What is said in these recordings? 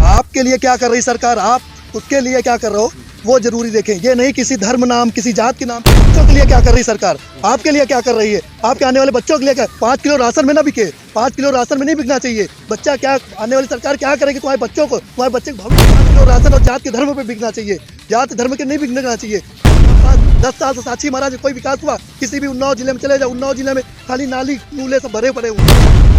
आपके लिए क्या कर रही सरकार, आप उसके लिए क्या कर रहे हो वो जरूरी देखें। ये नहीं किसी धर्म नाम किसी जात के नाम बच्चों के लिए क्या कर रही सरकार, आपके लिए क्या कर रही है, आपके आने वाले बच्चों के लिए क्या। 5 किलो राशन में ना बिके, 5 किलो राशन में नहीं बिकना चाहिए। बच्चा क्या आने वाली सरकार क्या करेगी तुम्हारे बच्चों को, तुम्हारे बच्चे को भविष्य 5 किलो राशन और जात के धर्म पे बिकना चाहिए, जात धर्म के नहीं बिकना चाहिए। 10 साल से साक्षी महाराज कोई विकास हुआ, किसी भी उन्नाव जिले में चले जाओ, उन्नाव जिले में खाली नाली नूले सब भरे पड़े हुए।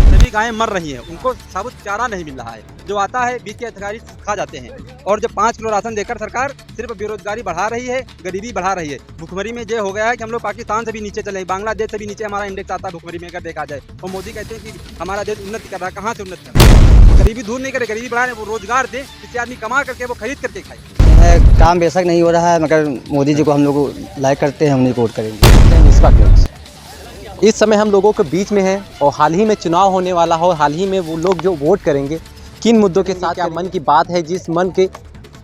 सभी गायें मर रही हैं, उनको साबुत चारा नहीं मिल रहा है, जो आता है बीच के अधिकारी खा जाते हैं। और जब 5 किलो राशन देकर सरकार सिर्फ बेरोजगारी बढ़ा रही है, गरीबी बढ़ा रही है। भुखमरी में ये हो गया है कि हम लोग पाकिस्तान से भी नीचे चले, बांग्लादेश से भी नीचे हमारा इंडेक्स आता है भुखमरी में अगर देखा जाए। और मोदी कहते हैं कि हमारा देश उन्नति कर रहा है, कहाँ से उन्नति कर रहा है। गरीबी दूर नहीं करे, गरीबी बढ़ाए, वो रोजगार दे जिससे आदमी कमा करके वो खरीद करके खाए। काम बेशक नहीं हो रहा है, मगर मोदी जी को हम लोग लाइक करते हैं, हम नहीं वोट करेंगे। इस समय हम लोगों के बीच में हैं और हाल ही में चुनाव होने वाला हो, हाल ही में वो लोग जो वोट करेंगे किन मुद्दों के साथ, क्या मन की बात है, जिस मन के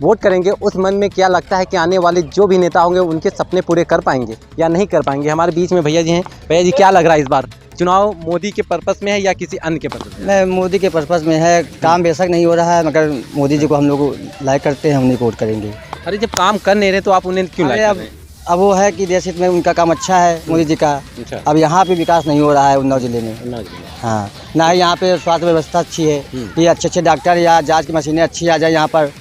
वोट करेंगे उस मन में क्या लगता है कि आने वाले जो भी नेता होंगे उनके सपने पूरे कर पाएंगे या नहीं कर पाएंगे। हमारे बीच में भैया जी हैं। भैया जी, क्या लग रहा है इस बार चुनाव मोदी के पर्पस में है या किसी अन्य के पर्पस में? नहीं, मोदी के पर्पस में है। काम बेशक नहीं हो रहा है, मगर मोदी जी को हम लोग लाइक करते हैं, हम नहीं वोट करेंगे। अरे जब काम कर नहीं रहे तो आप उन्हें क्यों लाइक कर रहे हैं? अब वो है कि देश हित में उनका काम अच्छा है मोदी जी का। अच्छा। अब यहाँ पे विकास नहीं हो रहा है उन्नाव जिले में। हाँ, ना ही यहाँ पे स्वास्थ्य व्यवस्था अच्छी है, ये अच्छे डॉक्टर या जांच की मशीनें अच्छी आ जाए यहाँ पर।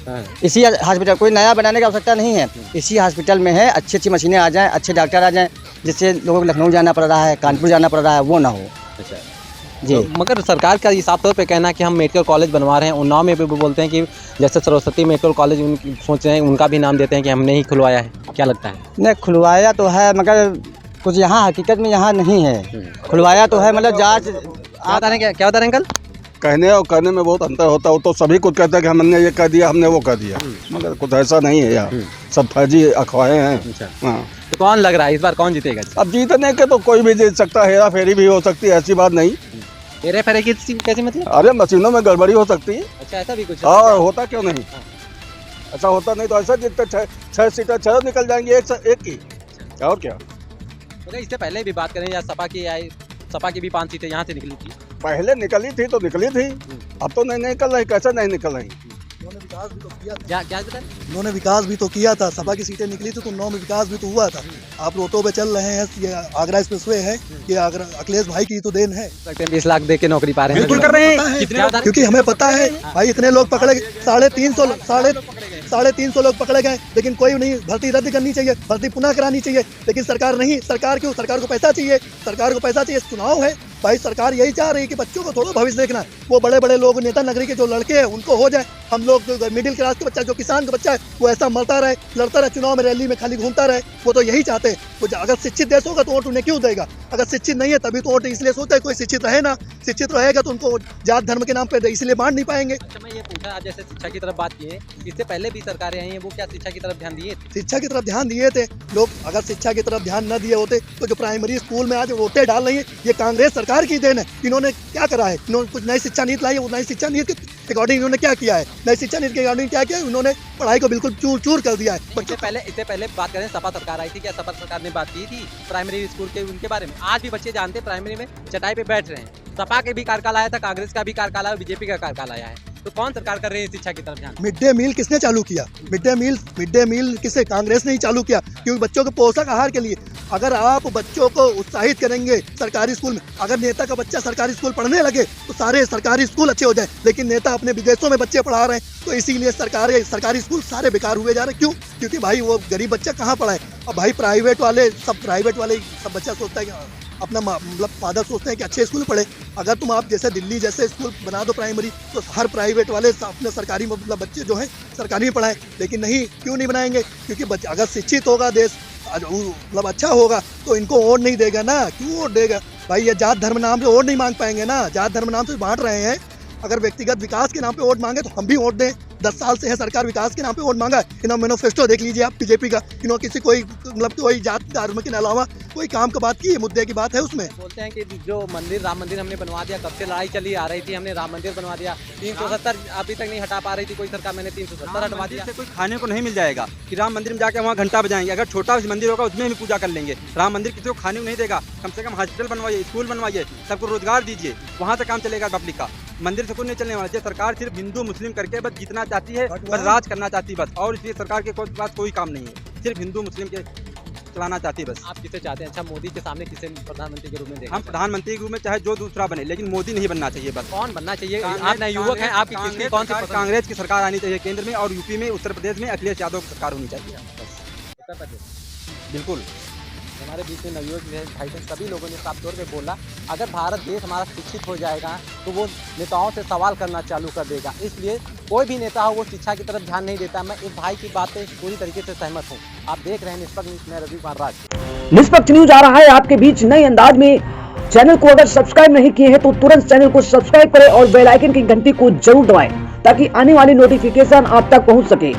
इसी हॉस्पिटल कोई नया बनाने की आवश्यकता नहीं है, इसी हॉस्पिटल में है, अच्छी मशीनें आ जाएँ, अच्छे डॉक्टर आ जाएँ, जिससे लोगों को लखनऊ जाना पड़ रहा है, कानपुर जाना पड़ रहा है, वो ना हो। अच्छा जी। तो मगर सरकार का साफ तौर पे कहना है कि हम मेडिकल कॉलेज बनवा रहे हैं। उन्नाव में भी वो बोलते हैं कि जैसे सरस्वती मेडिकल कॉलेज सोच रहे हैं, उनका भी नाम देते हैं कि हमने ही खुलवाया है। क्या लगता है? नहीं, खुलवाया तो है, मगर कुछ यहाँ हकीकत में यहाँ नहीं है। खुलवाया तो है, मतलब जाँच क्या बता रहे हैं अंकल? कहने और करने में बहुत अंतर होता है। वो तो सभी कुछ कहते हैं कि हमने ये कर दिया, हमने वो कर दिया, मगर कुछ ऐसा नहीं है यार, सब फर्जी अखबारें हैं। हाँ, तो कौन लग रहा है इस बार कौन जीतेगा? अब जीतने के तो कोई भी जीत सकता है, हेरा फेरी भी हो सकती है, ऐसी बात नहीं। हेरा फेरी कैसे मतलब? अरे मशीनों में गड़बड़ी हो सकती है। अच्छा, ऐसा भी कुछ? और होता क्यों नहीं, ऐसा होता नहीं तो ऐसा जीतते 6 सीटें 6 निकल जाएंगी एक की, और क्या। तो इससे पहले भी बात करें या सपा की भी 5 सीटें यहाँ से निकली थी। पहले निकली थी तो निकली थी, अब तो नहीं निकल रही। कैसे नहीं निकल रही? उन्होंने विकास भी तो किया था। क्या उन्होंने विकास भी तो किया था, सपा की सीटें निकली थी तो उन्नाव में विकास भी तो हुआ था। आप रोटो पे चल रहे हैं, ये आगरा एक्सप्रेसवे है, ये आगरा अखिलेश भाई की तो देन है। 20 लाख दे के नौकरी पा रहे हैं। बिल्कुल कर रहे हैं, क्योंकि हमें पता है भाई, इतने लोग पकड़े गए, 350 लोग पकड़े गए, लेकिन कोई नहीं। भर्ती रद्द करनी चाहिए, भर्ती पुनः करानी चाहिए, लेकिन सरकार नहीं। सरकार क्यों? सरकार को पैसा चाहिए, सरकार को पैसा चाहिए। चुनाव है भाई, सरकार यही चाह रही है कि बच्चों को थोड़ा भविष्य देखना है। वो बड़े बड़े लोग, नेता नगरी के जो लड़के हैं उनको हो जाए, हम लोग जो मिडिल क्लास के बच्चा, जो किसान का बच्चा है, वो ऐसा मरता रहे, लड़ता रहे, चुनाव में रैली में खाली घूमता रहे। वो तो यही चाहते हैं। वो अगर शिक्षित देश होगा तो वोट उन्हें क्यों देगा? अगर शिक्षित नहीं है तभी तो वोट इसलिए सोचता है कोई शिक्षित रहे ना। शिक्षित रहेगा तो उनको जात धर्म के नाम पे इसलिए बांट नहीं पाएंगे। अच्छा, मैं ये पूछा, आज जैसे शिक्षा की तरफ बात की है, इससे पहले भी सरकारें आई हैं, वो क्या शिक्षा की तरफ ध्यान दिए थे? शिक्षा की तरफ ध्यान दिए थे लोग। अगर शिक्षा की तरफ ध्यान न दिए होते तो जो प्राइमरी स्कूल में आज वोटें डाल रही है, ये कांग्रेस सरकार की देन है। इन्होंने क्या करा है? इन्होंने कुछ नई शिक्षा नीति लाई है, वो नई शिक्षा नीति के अकॉर्डिंग इन्होंने क्या किया है? नई शिक्षा नीति के अकॉर्डिंग क्या किया है? उन्होंने पढ़ाई को बिल्कुल चूर कर दिया है। इससे पहले बात करें, सपा सरकार आई थी, क्या सपा सरकार ने बात की थी प्राइमरी स्कूल के उनके बारे में? आज भी बच्चे जानते हैं प्राइमरी में चटाई पे बैठ रहे हैं। सपा के भी कार्यकाल आया था, कांग्रेस का भी कार्यकाल आया, बीजेपी का कार्यकाल आया है, तो कौन सरकार कर रही है शिक्षा की तरफ ध्यान? मिड डे मील किसने चालू किया? मिड डे मील किसे? कांग्रेस ने ही चालू किया, क्योंकि बच्चों के पोषक आहार के लिए। अगर आप बच्चों को उत्साहित करेंगे सरकारी स्कूल में, अगर नेता का बच्चा सरकारी स्कूल पढ़ने लगे तो सारे सरकारी स्कूल अच्छे हो जाए, लेकिन नेता अपने विदेशों में बच्चे पढ़ा रहे हैं, तो इसीलिए सरकारी स्कूल सारे बेकार हुए जा रहे हैं। क्यों? क्योंकि भाई वो गरीब बच्चा कहाँ पढ़ाए। अब भाई प्राइवेट वाले सब बच्चा सोचता है कि अपना मतलब फादर सोचते हैं कि अच्छे स्कूल में पढ़े। अगर तुम आप जैसे दिल्ली जैसे स्कूल बना दो प्राइमरी, तो हर प्राइवेट वाले अपने सरकारी मतलब बच्चे जो हैं सरकारी में पढ़ाएं, लेकिन नहीं। क्यों नहीं बनाएंगे? क्योंकि अगर शिक्षित होगा देश, मतलब अच्छा होगा, तो इनको वोट नहीं देगा ना। क्यों वोट देगा भाई? ये जात धर्म नाम से वोट नहीं मांग पाएंगे ना, जात धर्म नाम से बांट रहे हैं। अगर व्यक्तिगत विकास के नाम पे वोट मांगे तो हम भी वोट दें। 10 साल से है सरकार विकास के नाम पे वोट मांगा है। इन्होंने मैनिफेस्टो देख लीजिए आप बीजेपी का, इन्होंने किसी कोई मतलब कोई जात धर्म के अलावा कोई काम का बात की है, मुद्दे की बात है उसमें। बोलते हैं कि जो मंदिर, राम मंदिर हमने बनवा दिया, कब से लड़ाई चली आ रही थी, हमने राम मंदिर बनवा दिया, 370 अभी तक नहीं हटा पा रही थी कोई सरकार, मैंने 370 हटवा दिया। कोई खाने को नहीं मिल जाएगा कि राम मंदिर में जाके वहाँ घंटा बजाएंगे। अगर छोटा मंदिर होगा उसमें भी पूजा कर लेंगे। राम मंदिर किसी को खाने को नहीं देगा। कम से कम हॉस्पिटल बनवाइए, स्कूल बनवाइए, सबको रोजगार दीजिए, वहाँ से काम चलेगा पब्लिक का। मंदिर से कुछ नहीं चलने वाला। ये सरकार सिर्फ हिंदू मुस्लिम करके बस जीतना चाहती है, बस राज करना चाहती है बस, और इसलिए सरकार के पास कोई काम नहीं है, सिर्फ हिंदू मुस्लिम के चलाना चाहती है बस। आप किसे चाहते हैं? अच्छा, मोदी के सामने किसे प्रधानमंत्री के रूप में देखना हम प्रधानमंत्री के रूप में चाहे जो दूसरा बने, लेकिन मोदी नहीं बनना चाहिए बस। कौन बनना चाहिए? आप नए युवक हैं, आपकी किसकी कौन सी पसंद है? कांग्रेस की सरकार आनी चाहिए केंद्र में, और यूपी में, उत्तर प्रदेश में अखिलेश यादव की सरकार होनी चाहिए उत्तर प्रदेश। बिल्कुल। हमारे बीच में नवयुवक भाई बहन सभी लोगों ने साफ तौर पे बोला, अगर भारत देश हमारा शिक्षित हो जाएगा तो वो नेताओं से सवाल करना चालू कर देगा। इसलिए कोई भी नेता हो वो शिक्षा की तरफ ध्यान नहीं देता। मैं इस भाई की बात से पूरी तरीके से सहमत हूँ। आप देख रहे हैं निष्पक्ष न्यूज में रवि कुमार राज। निष्पक्ष न्यूज आ रहा है आपके बीच नए अंदाज में। चैनल को अगर सब्सक्राइब नहीं किए हैं तो तुरंत चैनल को सब्सक्राइब करें और बेल आइकन की घंटी को जरूर दबाएं ताकि आने वाली नोटिफिकेशन आप तक पहुंच सके।